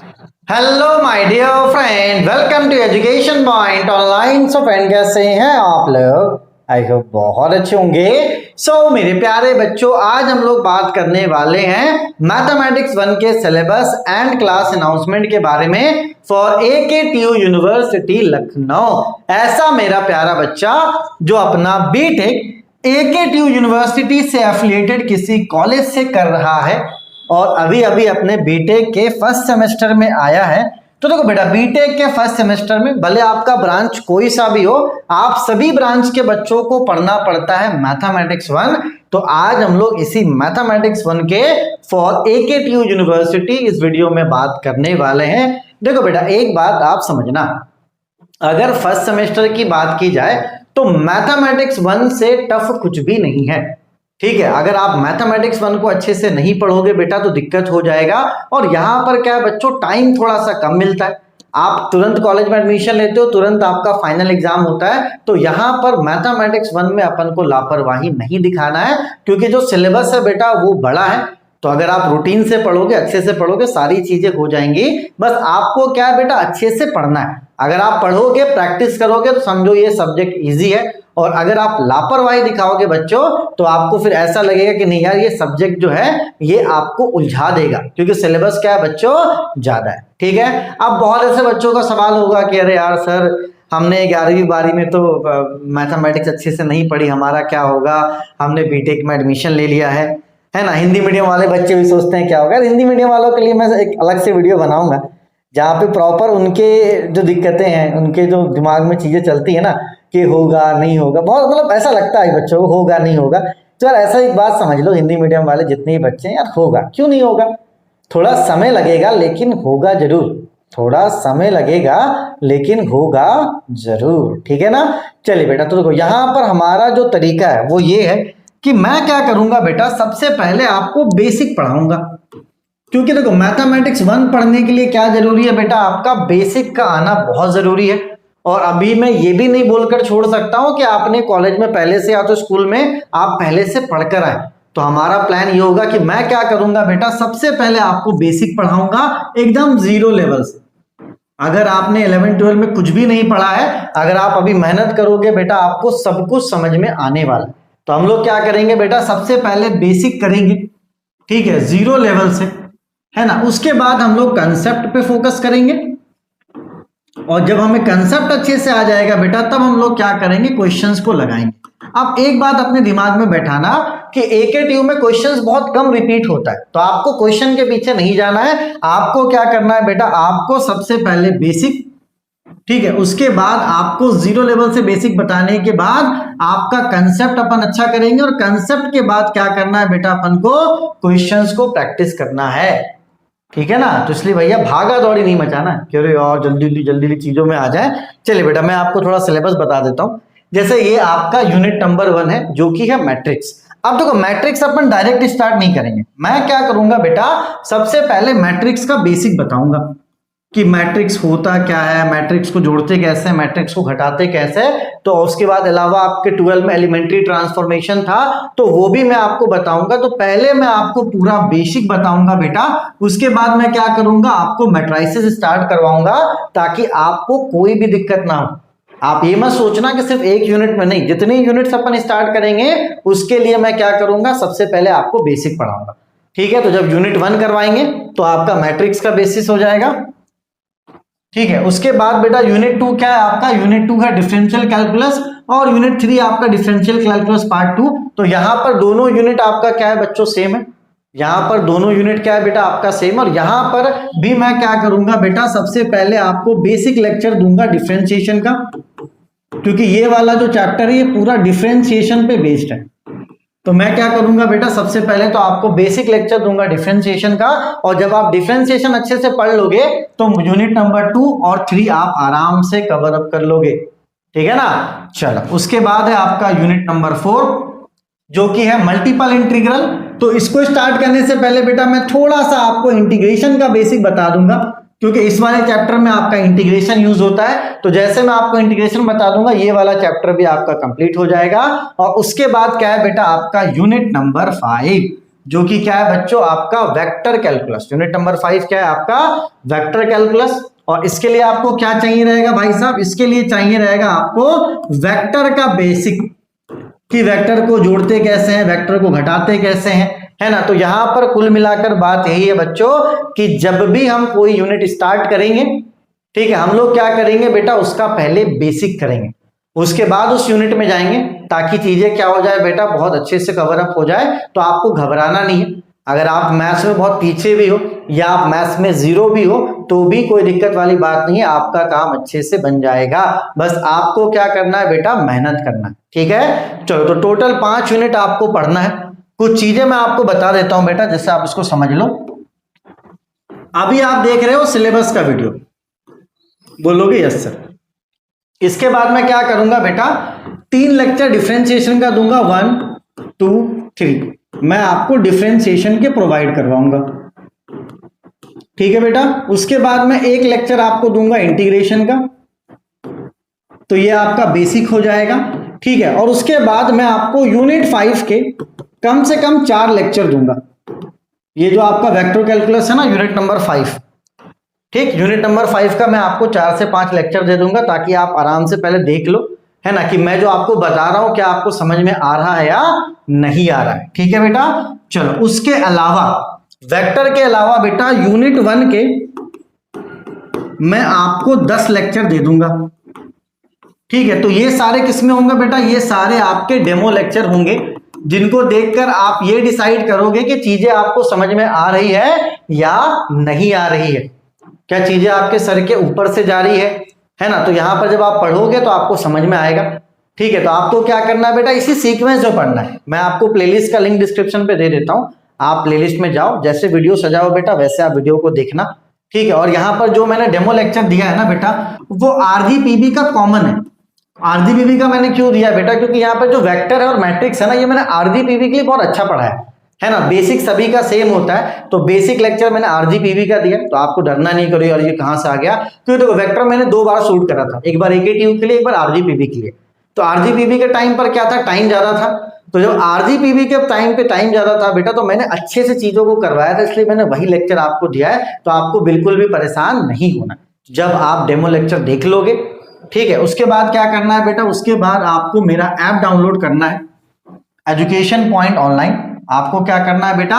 Hello my dear friend, welcome to education point online. So friend, कैसे हैं आप लोग? आई होप बहुत अच्छे होंगे। मेरे प्यारे बच्चों, आज हम लोग बात करने वाले हैं मैथमेटिक्स 1 के सिलेबस एंड क्लास अनाउंसमेंट के बारे में फॉर AKTU यूनिवर्सिटी लखनऊ। ऐसा मेरा प्यारा बच्चा जो अपना बीटेक AKTU यूनिवर्सिटी से एफिलिएटेड किसी कॉलेज से कर रहा है और अभी अभी अपने बीटेक के फर्स्ट सेमेस्टर में आया है। तो देखो बेटा, बीटेक के फर्स्ट सेमेस्टर में भले आपका ब्रांच कोई सा भी हो, आप सभी ब्रांच के बच्चों को पढ़ना पड़ता है मैथमेटिक्स 1। तो आज हम लोग इसी मैथमेटिक्स 1 के फॉर AKTU यूनिवर्सिटी इस वीडियो में बात करने वाले हैं। देखो बेटा, एक बात आप समझना, अगर फर्स्ट सेमेस्टर की बात की जाए तो मैथमेटिक्स 1 से टफ कुछ भी नहीं है। ठीक है, अगर आप मैथमेटिक्स 1 को अच्छे से नहीं पढ़ोगे बेटा तो दिक्कत हो जाएगा। और यहाँ पर क्या है बच्चों, टाइम थोड़ा सा कम मिलता है। आप तुरंत कॉलेज में एडमिशन लेते हो, तुरंत आपका फाइनल एग्जाम होता है। तो यहाँ पर मैथमेटिक्स 1 में अपन को लापरवाही नहीं दिखाना है, क्योंकि जो सिलेबस है बेटा वो बड़ा है। तो अगर आप रूटीन से पढ़ोगे, अच्छे से पढ़ोगे, सारी चीजें हो जाएंगी। बस आपको क्या है बेटा, अच्छे से पढ़ना है। अगर आप पढ़ोगे, प्रैक्टिस करोगे तो समझो ये सब्जेक्ट इजी है। और अगर आप लापरवाही दिखाओगे बच्चों तो आपको फिर ऐसा लगेगा कि नहीं यार, ये सब्जेक्ट जो है ये आपको उलझा देगा, क्योंकि सिलेबस क्या है बच्चों, ज्यादा है। ठीक है, अब बहुत ऐसे बच्चों का सवाल होगा कि अरे यार सर, हमने 11वीं 12वीं में तो मैथमेटिक्स अच्छे से नहीं पढ़ी, हमारा क्या होगा, हमने बीटेक में एडमिशन ले लिया है ना। हिंदी मीडियम वाले बच्चे भी सोचते हैं क्या होगा। हिंदी मीडियम वालों के लिए मैं एक अलग से वीडियो बनाऊंगा जहाँ पे प्रॉपर उनके जो दिक्कतें हैं, उनके जो दिमाग में चीजें चलती है ना कि होगा नहीं होगा, बहुत मतलब ऐसा लगता है बच्चों को होगा नहीं होगा। तो यार ऐसा एक बात समझ लो, हिंदी मीडियम वाले जितने भी बच्चे हैं यार, होगा क्यों नहीं होगा, थोड़ा समय लगेगा लेकिन होगा जरूर। थोड़ा समय लगेगा लेकिन होगा जरूर। ठीक है ना। चलिए बेटा, तो देखो यहाँ पर हमारा जो तरीका है वो ये है कि मैं क्या करूंगा बेटा, सबसे पहले आपको बेसिक पढ़ाऊंगा। क्योंकि देखो मैथमेटिक्स 1 पढ़ने के लिए क्या जरूरी है बेटा, आपका बेसिक का आना बहुत जरूरी है। और अभी मैं ये भी नहीं बोलकर छोड़ सकता हूं कि आपने कॉलेज में पहले से या तो स्कूल में आप पहले से पढ़कर आए। तो हमारा प्लान ये होगा कि मैं क्या करूंगा बेटा, सबसे पहले आपको बेसिक पढ़ाऊंगा एकदम जीरो लेवल से। अगर आपने 11-12 में कुछ भी नहीं पढ़ा है, अगर आप अभी मेहनत करोगे बेटा, आपको सब कुछ समझ में आने वाला है। तो हम लोग क्या करेंगे बेटा, सबसे पहले बेसिक करेंगे, ठीक है, जीरो लेवल से, है ना। उसके बाद हम लोग कंसेप्ट पे फोकस करेंगे। और जब हमें कंसेप्ट अच्छे से आ जाएगा बेटा, तब हम लोग क्या करेंगे, क्वेश्चंस को लगाएंगे। अब एक बात अपने दिमाग में बैठाना कि AKTU में क्वेश्चंस बहुत कम रिपीट होता है, तो आपको क्वेश्चन के पीछे नहीं जाना है। आपको क्या करना है बेटा, आपको सबसे पहले बेसिक, ठीक है, उसके बाद आपको जीरो लेवल से बेसिक बताने के बाद आपका कंसेप्ट अपन अच्छा करेंगे। और कंसेप्ट के बाद क्या करना है बेटा, अपन को क्वेश्चंस को प्रैक्टिस करना है। ठीक है ना। तो इसलिए भैया भागा दौड़ी नहीं मचाना कि अरे यार जल्दी जल्दी चीजों में आ जाए। चलिए बेटा, मैं आपको थोड़ा सिलेबस बता देता हूं। जैसे ये आपका यूनिट नंबर 1 है जो कि है मैट्रिक्स। अब देखो, मैट्रिक्स अपन डायरेक्ट स्टार्ट नहीं करेंगे। मैं क्या करूंगा बेटा, सबसे पहले मैट्रिक्स का बेसिक बताऊंगा कि मैट्रिक्स होता क्या है, मैट्रिक्स को जोड़ते कैसे, मैट्रिक्स को घटाते कैसे। तो उसके बाद अलावा आपके 12 में एलिमेंट्री ट्रांसफॉर्मेशन था, तो वो भी मैं आपको बताऊंगा। तो पहले मैं आपको पूरा बेसिक बताऊंगा बेटा, उसके बाद मैं क्या करूंगा, आपको मैट्रिसेस स्टार्ट करवाऊंगा ताकि आपको कोई भी दिक्कत ना हो। आप ये मत सोचना कि सिर्फ एक यूनिट में नहीं, जितने यूनिट्स अपन स्टार्ट करेंगे उसके लिए मैं क्या करूंगा, सबसे पहले आपको बेसिक पढ़ाऊंगा। ठीक है, तो जब यूनिट 1 करवाएंगे तो आपका मैट्रिक्स का बेसिस हो जाएगा। ठीक है, उसके बाद बेटा यूनिट 2 क्या है आपका, यूनिट 2 है डिफरेंशियल कैलकुलस, और यूनिट 3 आपका डिफरेंशियल कैलकुलस पार्ट 2। तो यहां पर दोनों यूनिट आपका क्या है बच्चों, सेम है। यहां पर दोनों यूनिट क्या है बेटा आपका सेम। और यहां पर भी मैं क्या करूंगा बेटा, सबसे पहले आपको बेसिक लेक्चर दूंगा डिफरेंशिएशन का, क्योंकि ये वाला जो चैप्टर है ये पूरा डिफरेंशिएशन पे बेस्ड है। तो मैं क्या करूंगा बेटा, सबसे पहले तो आपको बेसिक लेक्चर दूंगा डिफरेंशिएशन का। और जब आप डिफरेंशिएशन अच्छे से पढ़ लोगे तो यूनिट नंबर 2 और 3 आप आराम से कवर अप कर लोगे। ठीक है ना। चलो, उसके बाद है आपका यूनिट नंबर 4 जो कि है मल्टीपल इंटीग्रल। तो इसको स्टार्ट करने से पहले बेटा मैं थोड़ा सा आपको इंटीग्रेशन का बेसिक बता दूंगा, क्योंकि इस वाले चैप्टर में आपका इंटीग्रेशन यूज होता है। तो जैसे मैं आपको इंटीग्रेशन बता दूंगा, ये वाला चैप्टर भी आपका कंप्लीट हो जाएगा। और उसके बाद क्या है बेटा आपका यूनिट नंबर 5। जो कि क्या है बच्चों, आपका वेक्टर कैलकुलस। यूनिट नंबर 5 क्या है आपका, वेक्टर कैलकुलस। और इसके लिए आपको क्या चाहिए रहेगा भाई साहब, इसके लिए चाहिए रहेगा आपको वेक्टर का बेसिक, कि वेक्टर को जोड़ते कैसे हैं, वेक्टर को घटाते कैसे हैं, है ना। तो यहां पर कुल मिलाकर बात यही है बच्चों कि जब भी हम कोई यूनिट स्टार्ट करेंगे, ठीक है, हम लोग क्या करेंगे बेटा, उसका पहले बेसिक करेंगे, उसके बाद उस यूनिट में जाएंगे, ताकि चीजें क्या हो जाए बेटा, बहुत अच्छे से कवर अप हो जाए। तो आपको घबराना नहीं है। अगर आप मैथ्स में बहुत पीछे भी हो या आप मैथ्स में 0 भी हो तो भी कोई दिक्कत वाली बात नहीं है, आपका काम अच्छे से बन जाएगा। बस आपको क्या करना है बेटा, मेहनत करना है, ठीक है। चलो, तो टोटल 5 यूनिट आपको पढ़ना है। कुछ चीजें मैं आपको बता देता हूं बेटा, जिससे आप इसको समझ लो। अभी आप देख रहे हो सिलेबस का वीडियो, बोलोगे यस सर। इसके बाद मैं क्या करूंगा बेटा, 3 लेक्चर डिफरेंशिएशन का दूंगा, 1 2 3। मैं आपको डिफरेंशिएशन के प्रोवाइड करवाऊंगा, ठीक है बेटा। उसके बाद मैं 1 लेक्चर आपको दूंगा इंटीग्रेशन का, तो ये आपका बेसिक हो जाएगा, ठीक है। और उसके बाद मैं आपको यूनिट 5 के कम से कम 4 लेक्चर दूंगा। ये जो आपका वेक्टर कैलकुलस है ना, यूनिट नंबर 5, ठीक, यूनिट नंबर 5 का मैं आपको 4 से 5 लेक्चर दे दूंगा, ताकि आप आराम से पहले देख लो, है ना, कि मैं जो आपको बता रहा हूं क्या आपको समझ में आ रहा है या नहीं आ रहा है, ठीक है बेटा। चलो, उसके अलावा वेक्टर के अलावा बेटा यूनिट 1 के मैं आपको 10 लेक्चर दे दूंगा, ठीक है। तो ये सारे किसमें होंगे बेटा, ये सारे आपके डेमो लेक्चर होंगे, जिनको देखकर आप ये डिसाइड करोगे कि चीजें आपको समझ में आ रही है या नहीं आ रही है, क्या चीजें आपके सर के ऊपर से जा रही है ना। तो यहां पर जब आप पढ़ोगे तो आपको समझ में आएगा, ठीक है। तो आपको क्या करना है बेटा, इसी सीक्वेंस में पढ़ना है। मैं आपको प्लेलिस्ट का लिंक डिस्क्रिप्शन पे दे देता हूं, आप प्लेलिस्ट में जाओ, जैसे वीडियो सजाओ बेटा वैसे आप वीडियो को देखना, ठीक है। और यहाँ पर जो मैंने डेमो लेक्चर दिया है ना बेटा, वो आरजीपीवी का कॉमन है। आरजीपीवी का मैंने क्यों दिया बेटा, क्योंकि यहाँ पर जो वेक्टर है और मैट्रिक्स है ना, ये मैंने आरजीपीवी के लिए बहुत अच्छा पढ़ा है ना। बेसिक सभी का सेम होता है, तो बेसिक लेक्चर मैंने आरजीपीवी का दिया, तो आपको डरना नहीं करो और ये कहां से आ गया, क्योंकि देखो वेक्टर मैंने 2 बार शूट करा था, एक बार एकेटीयू के लिए, एक बार आरजीपीवी के लिए। तो आरजीपीवी के टाइम पर क्या था, टाइम ज्यादा था, तो जब आरजीपीवी के टाइम पे टाइम ज्यादा था बेटा, तो मैंने अच्छे से चीजों को करवाया था, इसलिए मैंने वही लेक्चर आपको दिया है। तो आपको बिल्कुल भी परेशान नहीं होना जब आप डेमो लेक्चर देख लोगे, ठीक है। उसके बाद क्या करना है बेटा, उसके बाद आपको मेरा ऐप डाउनलोड करना है, एजुकेशन पॉइंट ऑनलाइन। आपको क्या करना है बेटा,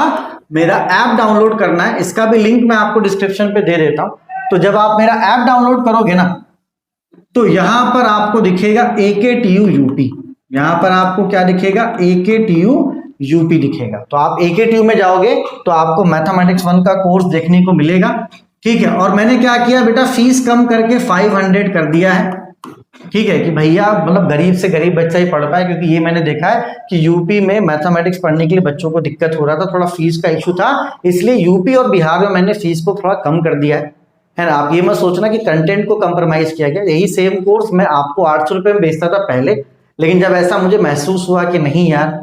मेरा ऐप डाउनलोड करना है, इसका भी लिंक मैं आपको डिस्क्रिप्शन पे दे देता हूं। तो जब आप मेरा ऐप डाउनलोड करोगे ना, तो यहां पर आपको दिखेगा AKTU यूपी, यहां पर आपको क्या दिखेगा, AKTU यूपी दिखेगा। तो आप AKTU में जाओगे तो आपको मैथमेटिक्स 1 का कोर्स देखने को मिलेगा, ठीक है। और मैंने क्या किया बेटा, फीस कम करके 500 कर दिया है, ठीक है, कि भैया मतलब गरीब से गरीब बच्चा ही पढ़ पाए, क्योंकि ये मैंने देखा है कि यूपी में मैथमेटिक्स पढ़ने के लिए बच्चों को दिक्कत हो रहा था, थोड़ा फीस का इशू था, इसलिए यूपी और बिहार में मैंने फीस को थोड़ा कम कर दिया है ना। आप ये मत सोचना कि कंटेंट को कंप्रोमाइज किया गया, यही सेम कोर्स मैं आपको 800 रुपये में बेचता था पहले, लेकिन जब ऐसा मुझे महसूस हुआ कि नहीं यार,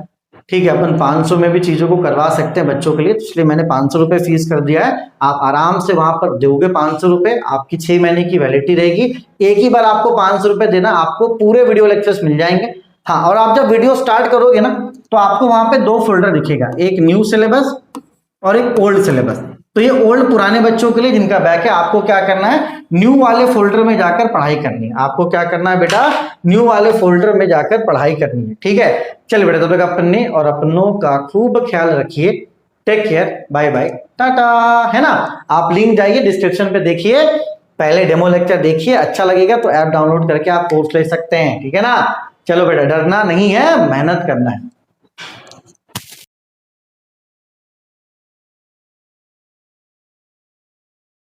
ठीक है, अपन 500 में भी चीजों को करवा सकते हैं बच्चों के लिए, तो इसलिए मैंने 500 रुपये फीस कर दिया है। आप आराम से वहां पर दोगे 500 रुपये, आपकी 6 महीने की वैलिडिटी रहेगी, एक ही बार आपको 500 रुपये देना, आपको पूरे वीडियो लेक्चर्स मिल जाएंगे। हाँ, और आप जब वीडियो स्टार्ट करोगे ना, तो आपको वहां पे 2 फोल्डर दिखेगा, एक न्यू सिलेबस और एक ओल्ड सिलेबस। तो ये ओल्ड पुराने बच्चों के लिए जिनका बैक है, आपको क्या करना है, न्यू वाले फोल्डर में जाकर पढ़ाई करनी है। आपको क्या करना है बेटा, न्यू वाले फोल्डर में जाकर पढ़ाई करनी है, ठीक है। चल बेटा, तब तक अपने और अपनों का खूब ख्याल रखिए, take care, bye bye, tata, है ना। आप लिंक जाइए डिस्क्रिप्शन पे देखिए, पहले डेमो लेक्चर देखिए, अच्छा लगेगा तो ऐप डाउनलोड करके आप कोर्स ले सकते हैं, ठीक है ना। चलो बेटा, डरना नहीं है, मेहनत करना है।